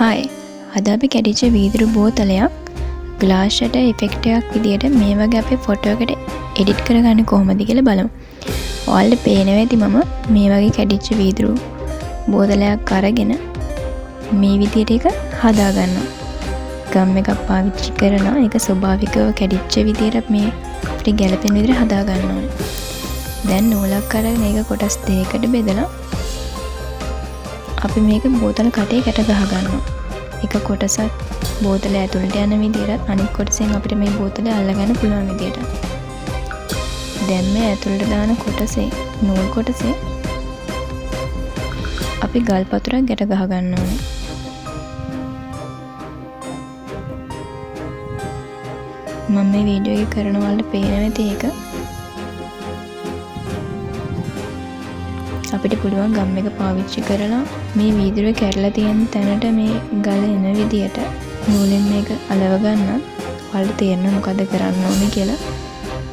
Hi අද අපි කැඩිච්ච වීදුරු බෝතලයක් ග්ලාස් ෂටර් ඉෆෙක්ට් එකක් විදියට මේ වගේ අපේ ෆොටෝ එකට එඩිට් කරගන්නේ කොහොමද කියලා බලමු. ඔයාලට පේනවා ඇති මම මේ වගේ කැඩිච්ච වීදුරු බෝතලයක් අරගෙන මේ විදියට එක හදා ගන්නවා. ගම් එකක් පාවිච්චි කරලා ඒක ස්වභාවිකව කැඩිච්ච විදියට මේ අපිට ගැලපෙන විදියට හදා ගන්න ඕනේ. දැන් නූලක් අරගෙන ඒක කොටස් දෙකකට බෙදලා අපි මේක බෝතල කටේ ගැට ගහ ගන්නවා. එක කොටසක් බෝතල ඇතුළට යන විදියට අනිත් කොටසෙන් අපිට මේ බෝතලය අල්ලගන්න පුළුවන් විදියට. දැන් මේ ඇතුළට දාන කොටසේ නූල් කොටසේ අපි ගල් පතුරක් ගැට ගහ ගන්න ඕනේ. මම මේ වීඩියෝ එක කරන වලට පේනවා ඇති ඒක. අපිට පුළුවන් ගම් එක පාවිච්චි කරලා මේ වීදුරුව කැඩලා තියෙන තැනට මේ ගල එන විදියට නූලෙන් මේක අලව ගන්න. ඔයාලට තේරෙනවා මොකද කරන්න ඕනේ කියලා.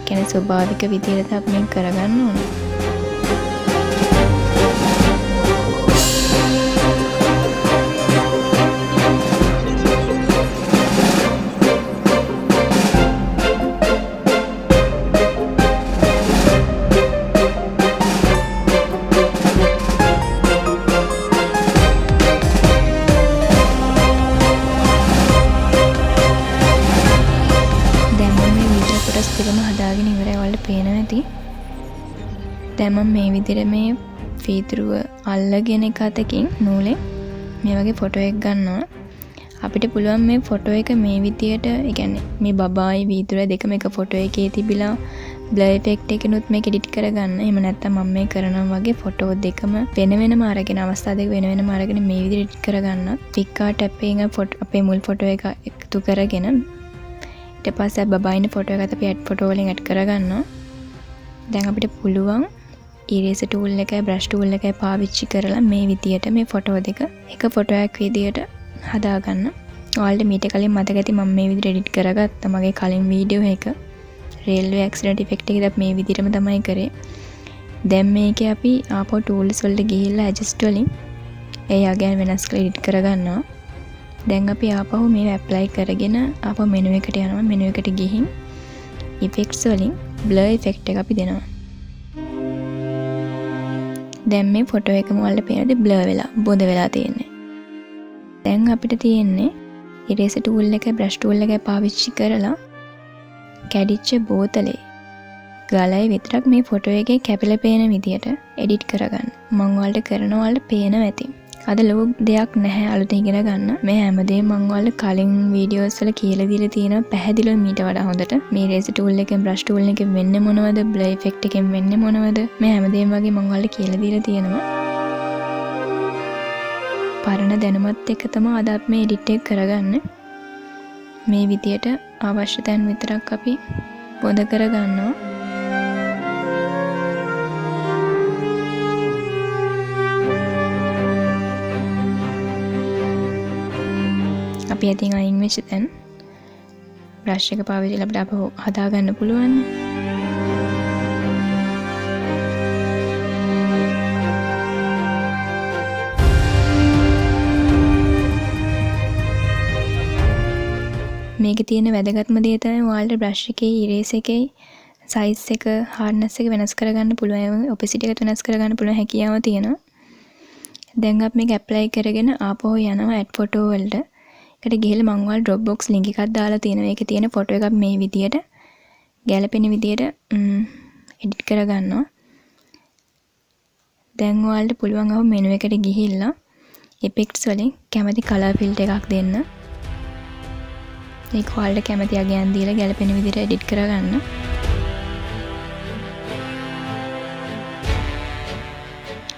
කියන්නේ ස්වභාවික විදියට අපි මේක කරගන්න ඕනේ. දෙකම හදාගෙන ඉවරයි. ඔයාලට පේනවා ඇති. දැන් මම මේ විදිහට මේ වීදුරුව අල්ලගෙන එක අතකින් නූලෙන් මේ වගේ ෆොටෝ එකක් ගන්නවා. අපිට පුළුවන් මේ ෆොටෝ එක මේ විදිහට, ඒ කියන්නේ මේ බබායි වීදුරුව දෙකම එක ෆොටෝ එකේ තිබිලා බ්ලර් ඉෆෙක්ට් එකනොත් මේක එඩිට් කරගන්න. එහෙම නැත්නම් මම මේ කරනවා වගේ ෆොටෝ දෙකම වෙන වෙනම අරගෙන අවස්ථා දෙක වෙන වෙනම අරගෙන මේ විදිහට එඩිට් කරගන්න. පික් ආර්ට් ඇප් එකෙන් අපේ මුල් ෆොටෝ එක එකතු කරගෙන ඊට පස්සේ බබායින ෆොටෝ එකත් අපි ඇඩ් ෆොටෝ වලින් ඇඩ් කරගන්නවා. දැන් අපිට පුළුවන් ඉරේසර් ටූල් එකයි බ්‍රෂ් ටූල් එකයි පාවිච්චි කරලා මේ විදියට මේ ෆොටෝ දෙක එක ෆොටෝ එකක් විදියට හදාගන්න. ඔයාලට මීට කලින් මතක ඇති මම මේ විදියට එඩිට් කරගත්තා මගේ කලින් වීඩියෝ එක. රේල්වේ ඇක්සිඩන්ට් ඉෆෙක්ට් එකේදී අපි මේ විදියටම තමයි කරේ. දැන් මේකේ අපි ආපහු ටූල්ස් වලට ගිහිල්ලා ඇඩ්ජස්ට් වලින් ඒ යගයන් වෙනස් කරලා එඩිට් කරගන්නවා. දැන් අපි ආපහු මේව ඇප්ලයි කරගෙන ආපහු මෙනු එකට යනවා. මෙනු එකට ගිහින් ඉෆෙක්ට්ස් වලින් බ්ලර් ඉෆෙක්ට් එක අපි දෙනවා. දැන් මේ ෆොටෝ එකම වලට පේනද බ්ලර් වෙලා බොඳ වෙලා තියෙන්නේ. දැන් අපිට තියෙන්නේ ඉරේසර් ටූල් එකයි බ්‍රෂ් ටූල් එකයි පාවිච්චි කරලා කැඩිච්ච බෝතලේ ගලයි විතරක් මේ ෆොටෝ එකේ කැපිලා පේන විදියට එඩිට් කරගන්න. මම ඔයාලට කරනවා ඔයාලට පේනවා ඇති. අද ලොකු දෙයක් නැහැ අලුතෙන් ඉගෙන ගන්න. මේ හැමදේම මම ඔයාලට කලින් වීඩියෝස් වල කියලා දීලා තියෙනවා පැහැදිලිව මීට වඩා හොඳට. මේ රේසර් ටූල් එකෙන් බ්‍රෂ් ටූල් එකෙන් වෙන්නේ මොනවද? බ්ලර් ඉෆෙක්ට් එකෙන් වෙන්නේ මොනවද? මේ හැමදේම වගේ මම ඔයාලට කියලා දීලා තියෙනවා. පරණ දැනුමත් එක්ක තමයි අද අපි මේ එඩිට් එක කරගන්නේ. මේ විදියට අවශ්‍ය තැන් විතරක් අපි පොද කරගන්නවා. අපි ඇතින් අයින් වෙච්ච තැන් බ්‍රෂ් එක පාවිච්චි කරලා අපිට අපව හදා ගන්න පුළුවන්. මේකේ තියෙන වැදගත්ම දේ තමයි ඔයාලට බ්‍රෂ් එකේ ඉරේස් එකේ සයිස් එක හાર્ඩ්නස් එක වෙනස් කරගන්න පුළුවන්. ඔපැසිටි එක වෙනස් කරගන්න පුළුවන් හැකියාව තියෙනවා. දැන් අපි මේක ඇප්ලයි කරගෙන ආපහු යනවා ඇඩ් ෆොටෝ වලට. එකට ගිහලා මම ඔයාලට Dropbox link එකක් දාලා තියෙනවා. ඒකේ තියෙන ෆොටෝ එකක් මේ විදියට ගැලපෙන විදියට එඩිට් කරගන්නවා. දැන් ඔයාලට පුළුවන් අහු මෙනු එකට ගිහිල්ලා effects වලින් කැමති color filter එකක් දෙන්න. ඒක ඔයාලට කැමති අගයන් දීලා ගැලපෙන විදියට එඩිට් කරගන්න.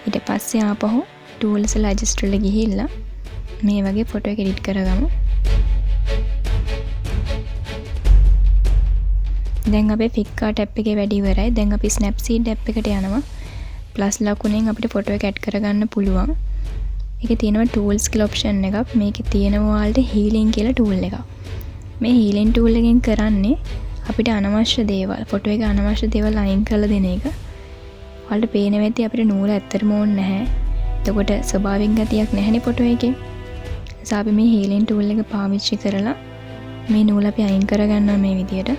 ඊට පස්සේ ආපහු tools වල adjust වල ගිහිල්ලා මේ වගේ ෆොටෝ එක එඩිට් කරගමු. දැන් අපේ ෆික් ආර්ට් ඇප් එකේ වැඩ ඉවරයි. දැන් අපි ස්නැප්සීඩ් ඇප් එකට යනවා. ප්ලස් ලකුණෙන් අපිට ෆොටෝ එක ඇඩ් කරගන්න පුළුවන්. ඒකේ තියෙනවා ටූල්ස් කියලා ඔප්ෂන් එකක්. මේකේ තියෙනවා ඔයාලට හීලින් කියලා ටූල් එකක්. මේ හීලින් ටූල් එකෙන් කරන්නේ අපිට අනවශ්‍ය දේවල් ෆොටෝ එකේ අනවශ්‍ය දේවල් අයින් කරලා දෙන එක. ඔයාලට පේනවා ඇති අපිට නූල ඇත්තටම ඕනේ නැහැ. එතකොට ස්වභාවික ගතියක් නැහැනේ ෆොටෝ එකේ. නිසා අපි මේ හීලින් ටූල් එක පාවිච්චි කරලා මේ නූල අපි අයින් කරගන්නවා මේ විදියට.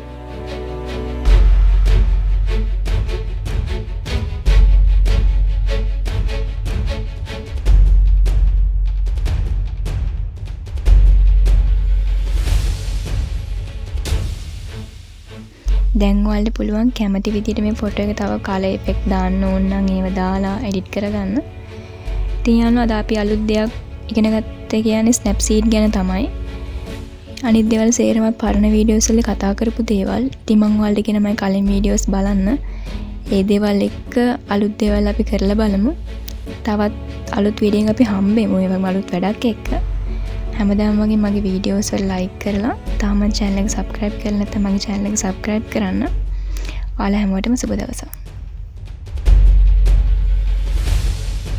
දැන් ඔයාලට පුළුවන් කැමති විදිහට මේ ෆොටෝ එක තව කලර් ඉෆෙක්ට් දාන්න ඕන නම් ඒව දාලා එඩිට් කරගන්න. ඉතින් යනවා අද අපි අලුත් දෙයක් ඉගෙන ගත්තේ කියන්නේ ස්නැප්සීඩ් ගැන තමයි. අනිත් දේවල් සේරම පරණ වීඩියෝස් වල කතා කරපු දේවල්. ඉතින් මම ඔයාලට කියන මම කලින් වීඩියෝස් බලන්න. ඒ දේවල් එක්ක අලුත් දේවල් අපි කරලා බලමු. තවත් අලුත් වීඩියෝ එකක් අපි හම්බෙමු. ඒ වගේම අලුත් වැඩක් එක්ක. හැමදාම වගේ මගේ වීඩියෝස් වල ලයික් කරලා තාම channel එක subscribe කරලා නැත්නම් මගේ channel එක subscribe කරන්න. ඔයාලා හැමෝටම සුබ දවසක්.